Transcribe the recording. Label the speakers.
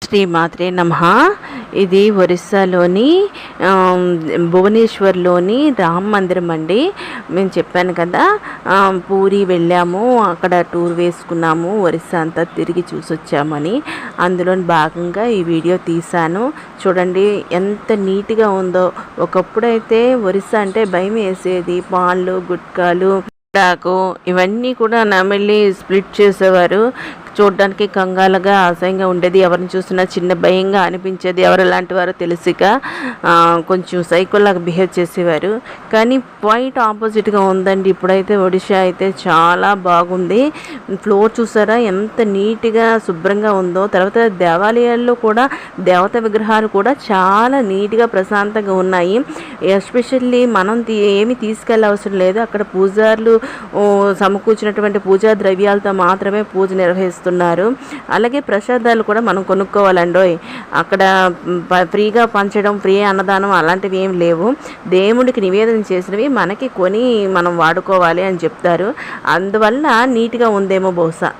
Speaker 1: శ్రీమాత్రే నమః. ఇది ఒరిస్సాలోని భువనేశ్వర్లోని రామ మందిరం అండి. మేము చెప్పాను కదా, పూరి వెళ్ళాము, అక్కడ టూర్ వేసుకున్నాము, ఒరిస్సా అంతా తిరిగి చూసొచ్చామని. అందులో భాగంగా ఈ వీడియో తీశాను. చూడండి ఎంత నీట్గా ఉందో. ఒకప్పుడైతే ఒరిస్సా అంటే భయం వేసేది. పాళ్ళు, గుట్కాలు, ఇవన్నీ కూడా నమిలి స్ప్లిట్ చేసేవారు. చూడడానికి కంగాలుగా, అసహ్యంగా ఉండేది. ఎవరిని చూసినా చిన్న భయంగా అనిపించేది. ఎవరు ఎలాంటి వారో తెలిసిక కొంచెం సైకోలాగా బిహేవ్ చేసేవారు. కానీ క్వైట్ ఆపోజిట్గా ఉందండి. ఇప్పుడైతే ఒడిషా అయితే చాలా బాగుంది. ఫ్లోర్ చూసారా ఎంత నీట్గా శుభ్రంగా ఉందో. తర్వాత దేవాలయాల్లో కూడా దేవత విగ్రహాలు కూడా చాలా నీట్గా ప్రశాంతంగా ఉన్నాయి. ఎస్పెషల్లీ మనం ఏమి తీసుకెళ్ళవసరం లేదు. అక్కడ పూజారులు సమకూర్చినటువంటి పూజా ద్రవ్యాలతో మాత్రమే పూజ నిర్వహిస్తున్నారు. అలాగే ప్రసాదాలు కూడా మనం కొనుక్కోవాలండోయ్. అక్కడ ఫ్రీగా పంచడం, ఫ్రీ అన్నదానం అలాంటివి ఏం లేవు. దేవుడికి నివేదన చేసినవి మనకి కొని మనం వాడుకోవాలి అని చెప్తారు. అందువల్ల నీట్గా ఉందేమో బహుశా.